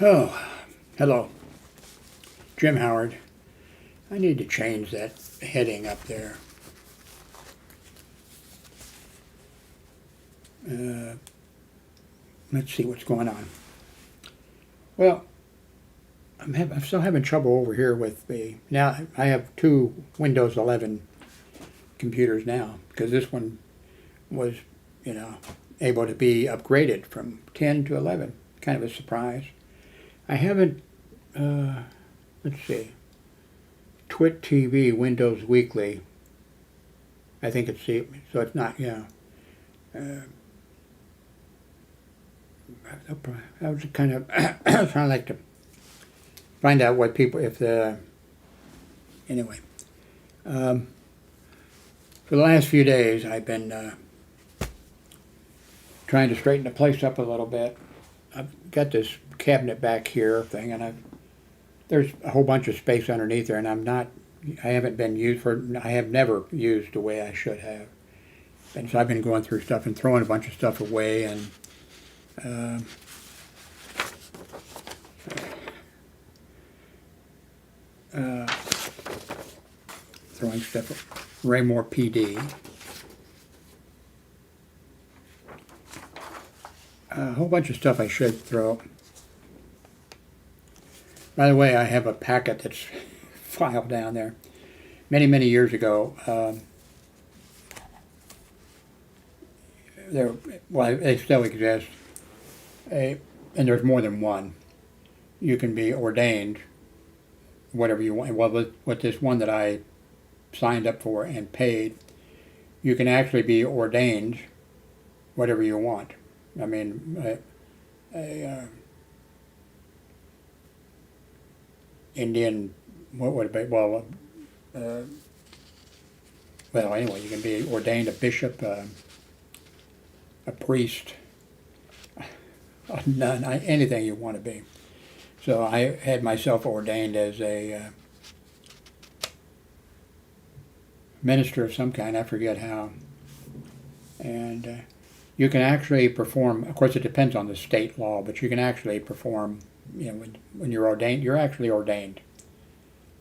Oh, hello. Jim Howard. I need to change that heading up there. Let's see what's going on. Well, I'm still having trouble over here with now I have two Windows 11 computers now because this one was, able to be upgraded from 10 to 11. Kind of a surprise. I haven't, let's see, Twit TV Windows Weekly. I think it's so it's not, I was kind of trying to like to find out what people, anyway. For the last few days, I've been trying to straighten the place up a little bit. I've got this cabinet back here thing, and there's a whole bunch of space underneath there, and I have never used the way I should have. And so I've been going through stuff and throwing a bunch of stuff away, and throwing stuff, Raymore PD. A whole bunch of stuff I should throw. By the way, I have a packet that's filed down there. Many, many years ago, they still exist, and there's more than one. You can be ordained, whatever you want. Well, with this one that I signed up for and paid, you can actually be ordained whatever you want. I mean, Indian, what would it be? Well, anyway, you can be ordained a bishop, a priest, a nun, anything you want to be. So I had myself ordained as a minister of some kind, I forget how. And you can actually perform, of course it depends on the state law, but you can actually perform, when you're ordained, you're actually ordained.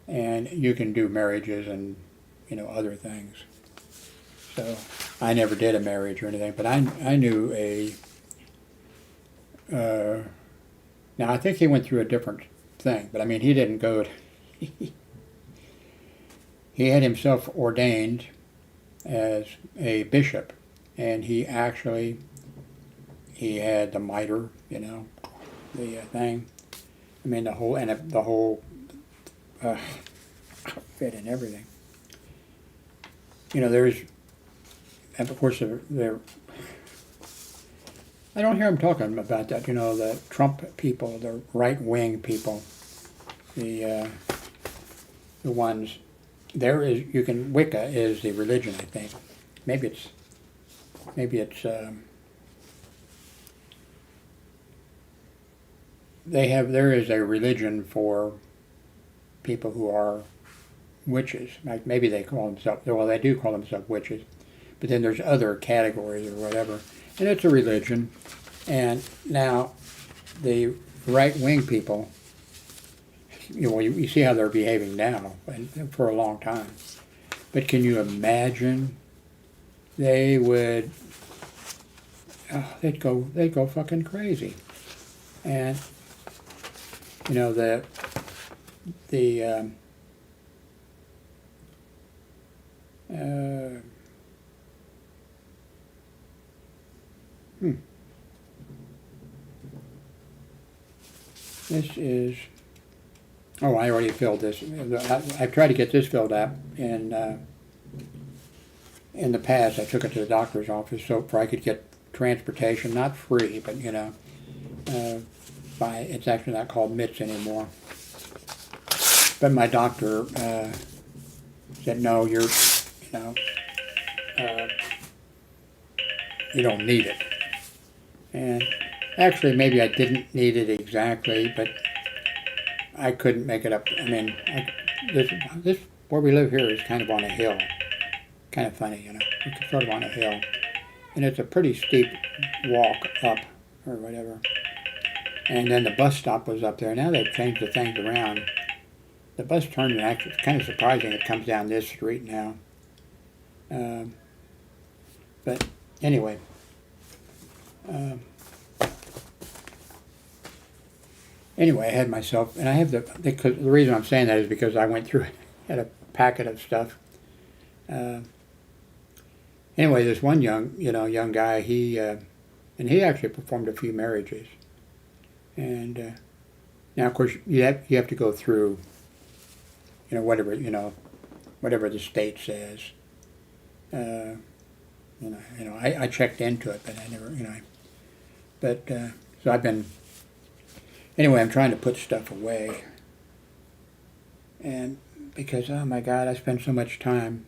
And you can do marriages and, other things. So I never did a marriage or anything, but I knew now I think he went through a different thing, but I mean he didn't go he had himself ordained as a bishop, and he had the mitre, the thing. I mean the whole outfit and everything. There's, and of course there. I don't hear them talking about that. The Trump people, the right-wing people, the ones. Wicca is the religion, I think. Maybe it's. There is a religion for people who are witches. Like maybe they call themselves. Well, they do call themselves witches, but then there's other categories or whatever, and it's a religion. And now, the right-wing people, you see how they're behaving now, and for a long time. But can you imagine? They would, they'd go fucking crazy, and This is, oh, I already filled this. I've tried to get this filled out in the past. I took it to the doctor's office so I could get transportation, not free, but it's actually not called MITS anymore. But my doctor said, no, you don't need it. And actually, maybe I didn't need it exactly, but I couldn't make it up. I mean, this where we live here is kind of on a hill. Kind of funny, It's sort of on a hill. And it's a pretty steep walk up, or whatever. And then the bus stop was up there. Now they've changed the things around. The bus turn, actually, it's kind of surprising it comes down this street now. But anyway, I had myself, and I have the reason I'm saying that is because I went through had a packet of stuff. Anyway, this one young guy, and he actually performed a few marriages, and now of course you have to go through, whatever the state says. I checked into it, but I never, so I've been, anyway, I'm trying to put stuff away, and because, oh my God, I spend so much time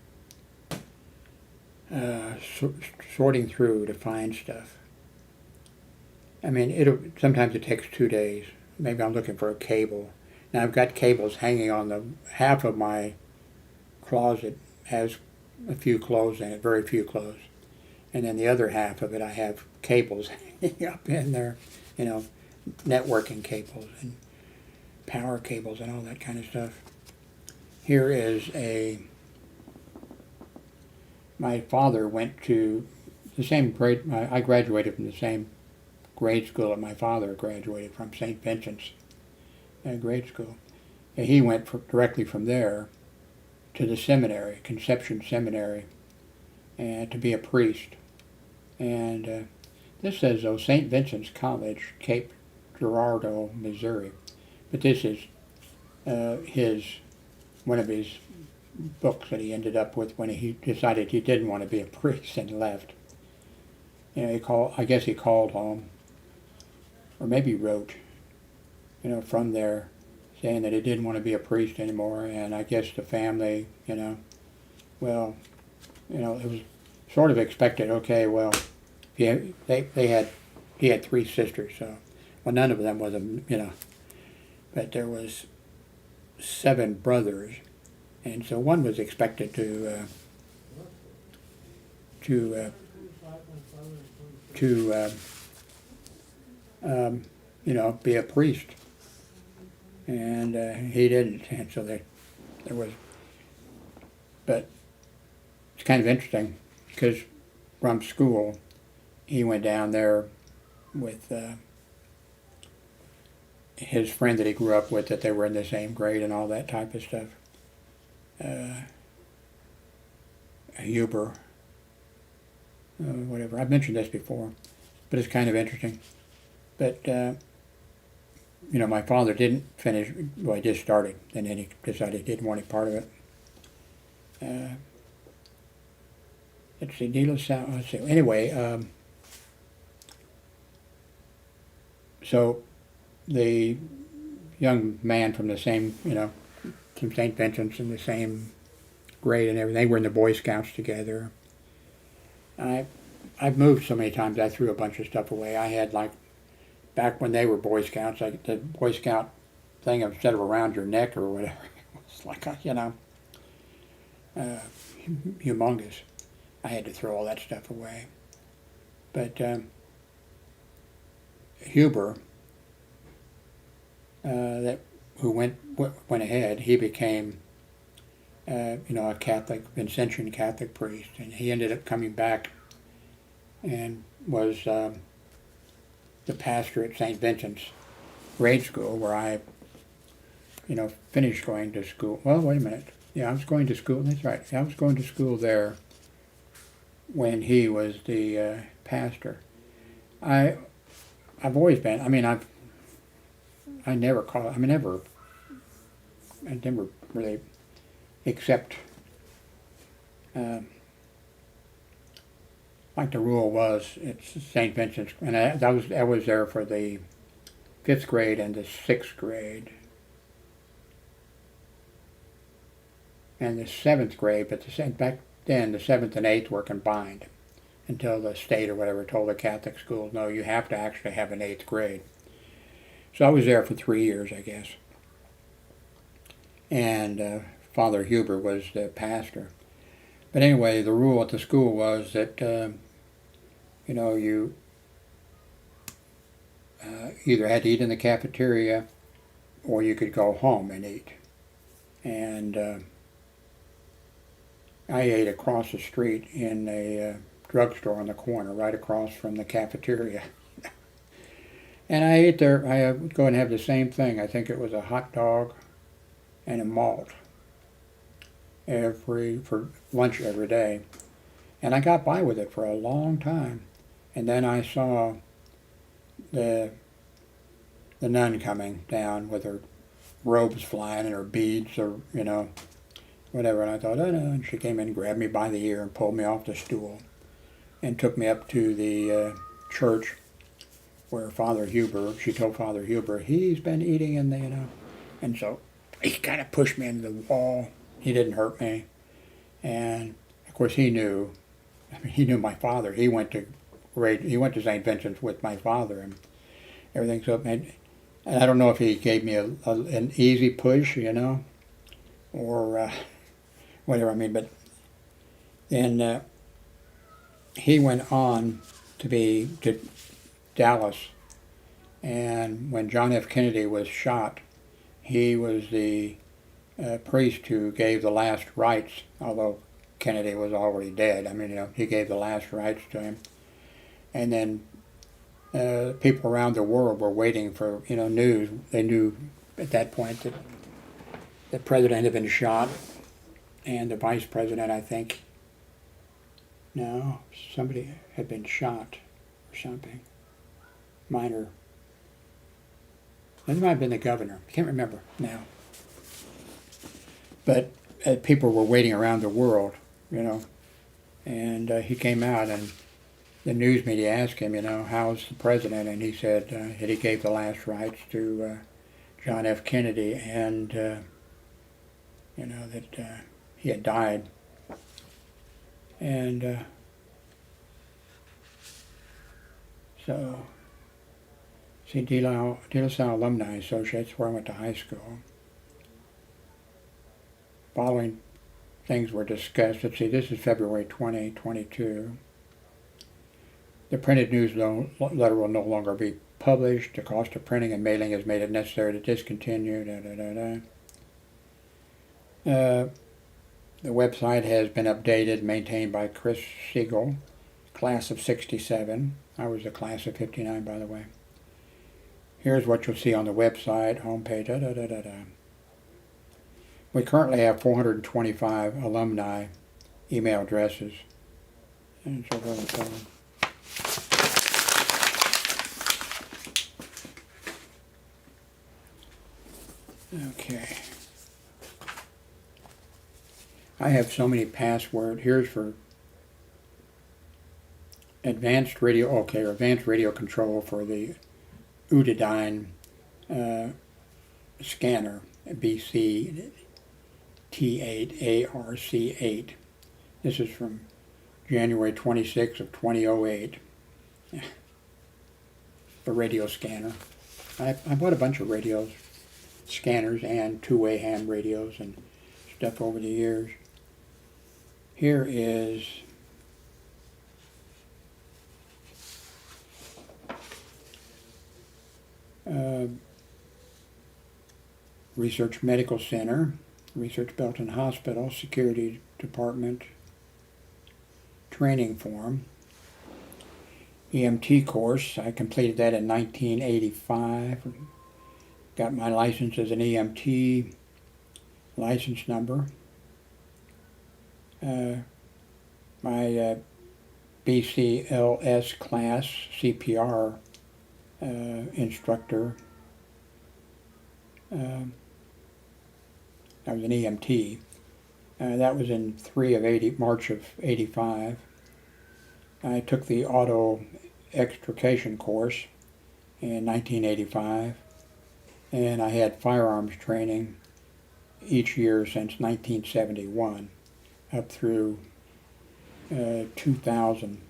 sorting through to find stuff. I mean, sometimes it takes 2 days. Maybe I'm looking for a cable. Now I've got cables hanging on the half of my closet has a few clothes in it, very few clothes. And then the other half of it, I have cables hanging up in there, networking cables and power cables and all that kind of stuff. Here is my father went to the same grade, I graduated from the same grade school that my father graduated from, St. Vincent's grade school. And he went directly from there to the seminary, Conception Seminary, and to be a priest. And this says, though, St. Vincent's College, Cape Girardeau, Missouri. But this is one of his books that he ended up with when he decided he didn't want to be a priest and left. I guess he called home, or maybe wrote, from there, saying that he didn't want to be a priest anymore. And I guess the family, it was sort of expected. Okay, well, he had 3 sisters, so, well, none of them was but there was 7 brothers, and so one was expected to be a priest, and he didn't, and so there was. But it's kind of interesting because from school, he went down there with his friend that he grew up with, that they were in the same grade and all that type of stuff. Huber, whatever. I've mentioned this before, but it's kind of interesting. But, my father didn't finish, well, he just started, and then he decided he didn't want any part of it. Let's see, anyway, so the young man from the same, from St. Vincent's in the same grade and everything, they were in the Boy Scouts together. I've moved so many times, I threw a bunch of stuff away. I had, back when they were Boy Scouts, the Boy Scout thing, instead of around your neck or whatever, it was like, humongous. I had to throw all that stuff away. But Huber, who went ahead, he became, a Catholic, Vincentian Catholic priest, and he ended up coming back and was the pastor at St. Vincent's grade school, where I, finished going to school. Well, wait a minute. Yeah, I was going to school. That's right. I was going to school there when he was the pastor. I've always been. I mean, I never really, except like the rule was, it's St. Vincent's, and I was there for the 5th grade and the 6th grade and the 7th grade, but back then the 7th and 8th were combined until the state or whatever told the Catholic schools, no, you have to actually have an 8th grade. So I was there for 3 years, I guess. And Father Huber was the pastor. But anyway, the rule at the school was that, either had to eat in the cafeteria or you could go home and eat. And I ate across the street in a drugstore on the corner, right across from the cafeteria. And I ate there. I would go and have the same thing. I think it was a hot dog and a malt for lunch every day. And I got by with it for a long time. And then I saw the nun coming down with her robes flying and her beads, or whatever. And I thought, oh no. And she came in and grabbed me by the ear and pulled me off the stool and took me up to the church where Father Huber, she told Father Huber, he's been eating in the, and so he kind of pushed me into the wall. He didn't hurt me. And of course he knew my father. He went to St. Vincent's with my father and everything. So and I don't know if he gave me an easy push, or whatever. But then he went on to Dallas, and when John F. Kennedy was shot, he was the priest who gave the last rites, although Kennedy was already dead. He gave the last rites to him. And then people around the world were waiting for, news. They knew at that point that the president had been shot, and the vice president, I think, somebody had been shot or something. Minor. That might have been the governor. I can't remember now. But people were waiting around the world, and he came out, and the news media asked him, how's the president? And he said that he gave the last rites to John F. Kennedy, and that he had died. And so, see, De La Salle Alumni Associates, where I went to high school. Following things were discussed. Let's see, this is February 2022. The printed newsletter will no longer be published. The cost of printing and mailing has made it necessary to discontinue. The website has been updated, maintained by Chris Siegel, class of 67. I was the class of 59, by the way. Here's what you'll see on the website, homepage, We currently have 425 alumni email addresses, and so forth and so on. Okay. I have so many passwords. Here's for advanced radio control for the Udadyne scanner, BC T8 ARC8. This is from January 26th of 2008. The radio scanner. I bought a bunch of radios, scanners, and two-way ham radios and stuff over the years. Here is Research Medical Center, Research Belton Hospital, Security Department, training form, EMT course. I completed that in 1985. Got my license as an EMT, license number. My BCLS class, CPR instructor. I was an EMT. That was in March of 85. I took the auto extrication course in 1985, and I had firearms training each year since 1971 up through 2000.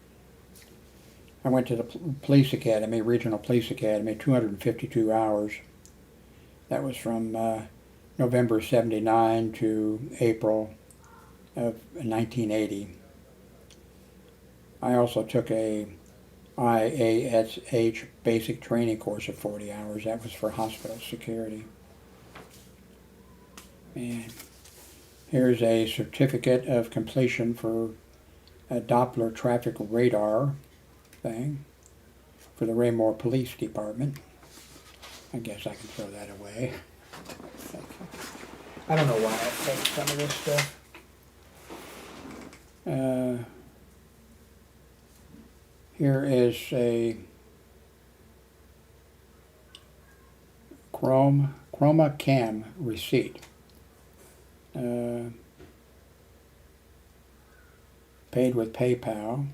I went to the police academy, regional police academy, 252 hours. That was from November 79 to April of 1980. I also took a IASH basic training course of 40 hours. That was for hospital security. And here's a certificate of completion for a Doppler traffic radar thing for the Raymore Police Department. I guess I can throw that away. I don't know why I take some of this stuff. Here is a Chroma Cam receipt. Paid with PayPal.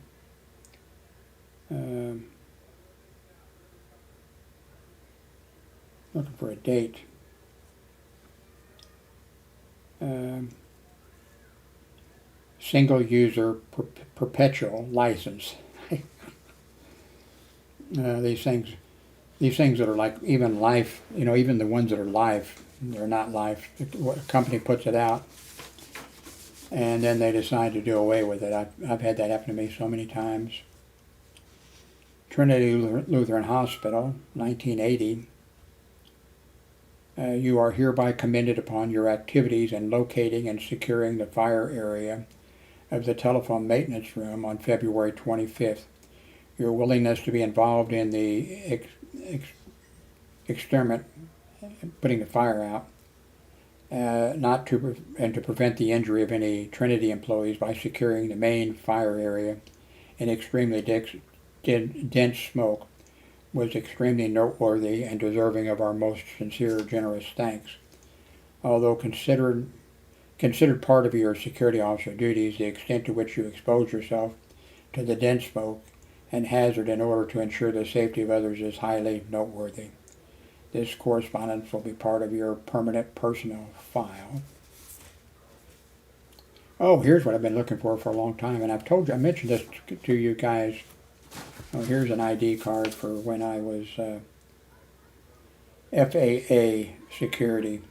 Looking for a date. Single user perpetual license. These things that are like even live, even the ones that are live, they're not live. A company puts it out, and then they decide to do away with it. I've had that happen to me so many times. Trinity Lutheran Hospital, 1980. You are hereby commended upon your activities in locating and securing the fire area of the telephone maintenance room on February 25th. Your willingness to be involved in the experiment, putting the fire out, and to prevent the injury of any Trinity employees by securing the main fire area in extremely dense smoke, was extremely noteworthy and deserving of our most sincere, generous thanks. Although considered part of your security officer duties, the extent to which you expose yourself to the dense smoke and hazard in order to ensure the safety of others is highly noteworthy. This correspondence will be part of your permanent personnel file. Oh, here's what I've been looking for a long time, and I mentioned this to you guys. Oh, here's an ID card for when I was FAA security,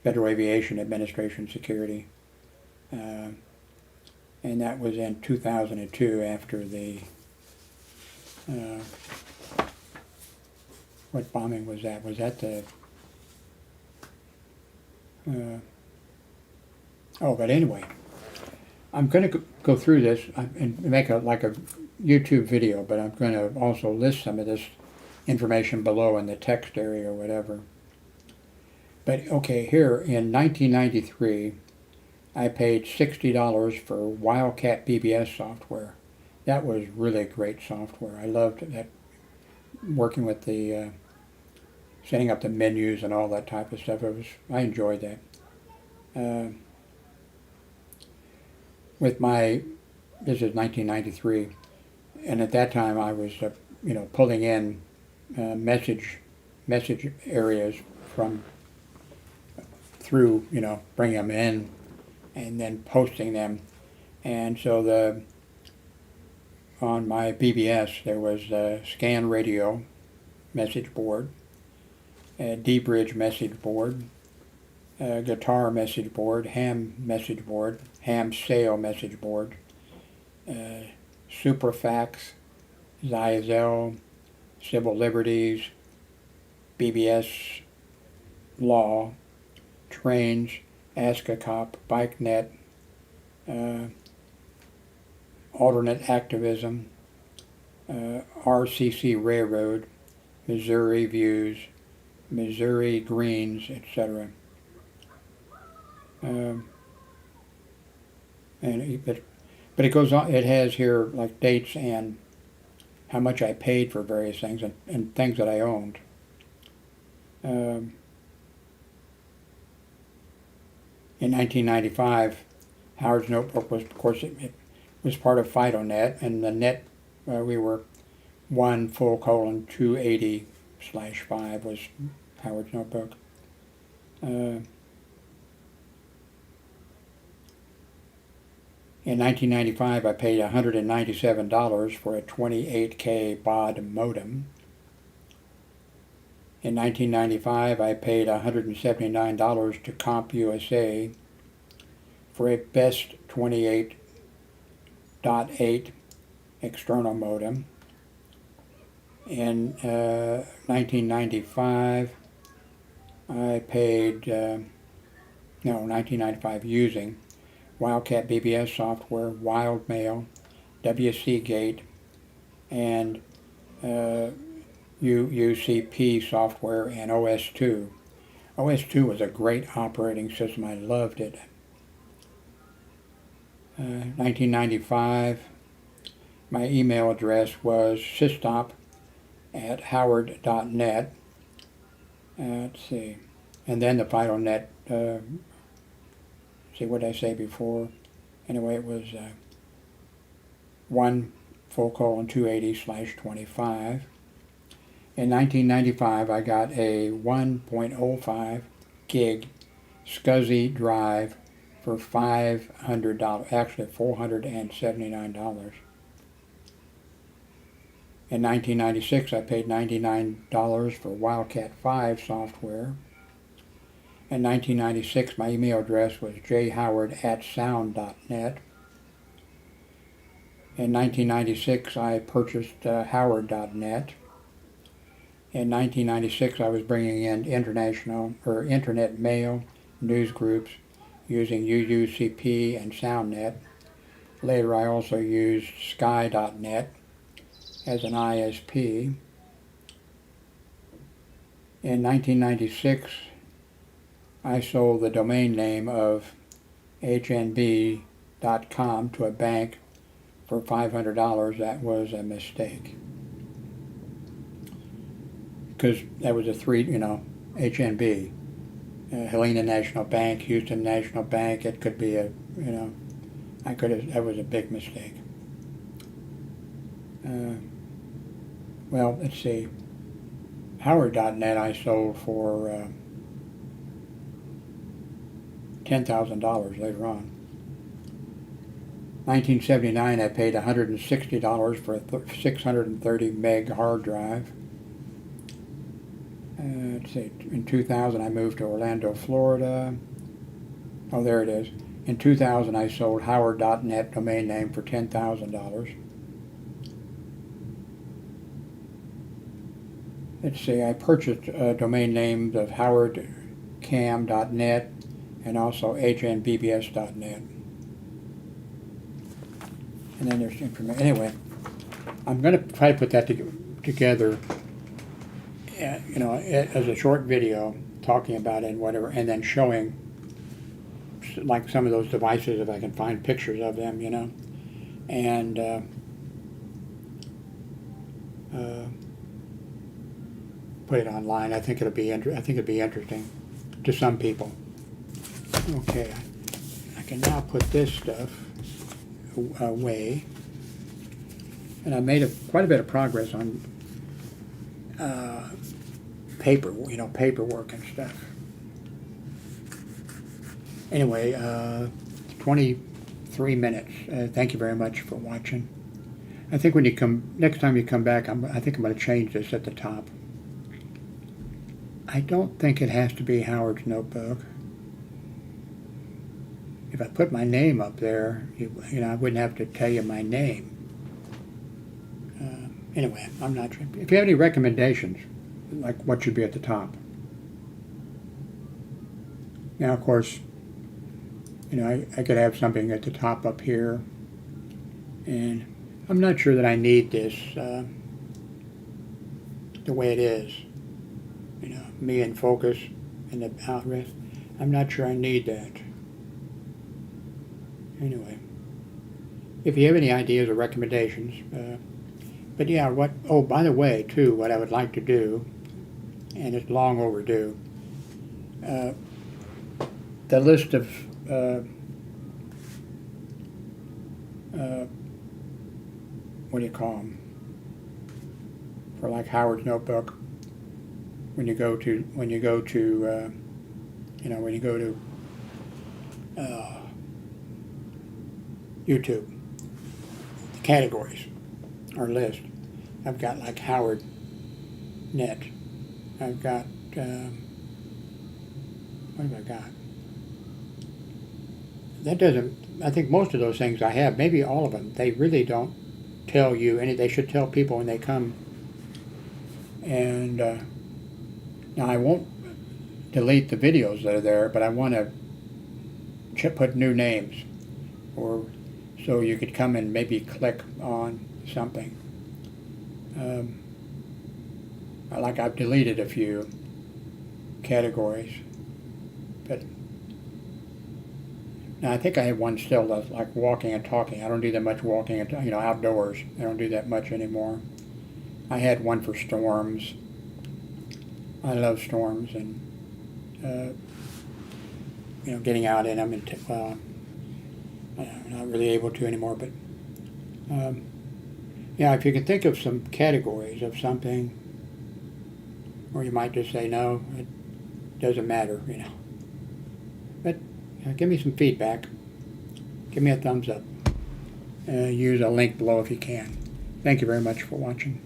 Federal Aviation Administration security. And that was in 2002 after the, what bombing was that? Was that the, but anyway, I'm going to go through this and make a YouTube video, but I'm going to also list some of this information below in the text area or whatever. But okay, here in 1993, I paid $60 for Wildcat BBS software. That was really great software. I loved that, working with the setting up the menus and all that type of stuff. I enjoyed that. This is 1993, and at that time I was, pulling in message areas through, bringing them in and then posting them. And so on my BBS there was a scan radio message board, a D-bridge message board, a guitar message board, ham message board, ham sale message board, Superfax, Zyzel, Civil Liberties, BBS Law, Trains, Ask a Cop, BikeNet, Alternate Activism, RCC Railroad, Missouri Views, Missouri Greens, etc. But it goes on. It has here like dates and how much I paid for various things and things that I owned. In 1995, Howard's Notebook was, of course, it was part of FidoNet, and the net we were 1:280/5 was Howard's Notebook. In 1995, I paid $197 for a 28K baud modem. In 1995, I paid $179 to CompUSA for a best 28.8 external modem. In 1995, I paid, 1995 using Wildcat BBS software, Wild Mail, WC Gate, and UCP software and OS2. OS2 was a great operating system. I loved it. 1995, my email address was systop@howard.net. Let's see. And then the final net, see what did I say before? Anyway, it was 1:280/25. In 1995, I got a 1.05 gig SCSI drive for $500, actually $479. In 1996, I paid $99 for Wildcat 5 software. In 1996, my email address was jhoward@sound.net. In 1996, I purchased howard.net. In 1996, I was bringing in internet mail news groups using UUCP and SoundNet. Later, I also used sky.net as an ISP. In 1996, I sold the domain name of hnb.com to a bank for $500. That was a mistake, because that was a HNB, Helena National Bank, Houston National Bank. It could be that was a big mistake. Well, let's see, Howard.net I sold for $10,000 later on. 1979, I paid $160 for a 630 meg hard drive. Let's see, in 2000, I moved to Orlando, Florida. Oh, there it is. In 2000, I sold Howard.net domain name for $10,000. Let's see, I purchased domain names of howardcam.net and also hnbbs.net. And then there's information. Anyway, I'm going to try to put that together, as a short video talking about it and whatever, and then showing like some of those devices if I can find pictures of them, and put it online. I think it'd be interesting to some people. Okay, I can now put this stuff away, and I made quite a bit of progress on paperwork and stuff. Anyway, 23 minutes. Thank you very much for watching. I think next time you come back, I think I'm going to change this at the top. I don't think it has to be Howard's Notebook. If I put my name up there, I wouldn't have to tell you my name. Anyway, I'm not sure. If you have any recommendations, like what should be at the top. Now, of course, I could have something at the top up here, and I'm not sure that I need this the way it is. Me in focus and the outrest. I'm not sure I need that. Anyway, if you have any ideas or recommendations, but yeah, by the way, too, what I would like to do, and it's long overdue, the list of what do you call them? For like Howard's Notebook, when you go to YouTube, the categories or list. I've got like Howard Net. I've got what have I got? That doesn't. I think most of those things I have, maybe all of them, they really don't tell you any. They should tell people when they come And now I won't delete the videos that are there, but I want to put new names, or so you could come and maybe click on something. Like I've deleted a few categories, but now I think I have one still that's like walking and talking. I don't do that much walking and outdoors. I don't do that much anymore. I had one for storms. I love storms and getting out in them, and I'm not really able to anymore. But if you can think of some categories of something, or you might just say no, it doesn't matter, But give me some feedback. Give me a thumbs up. Use a link below if you can. Thank you very much for watching.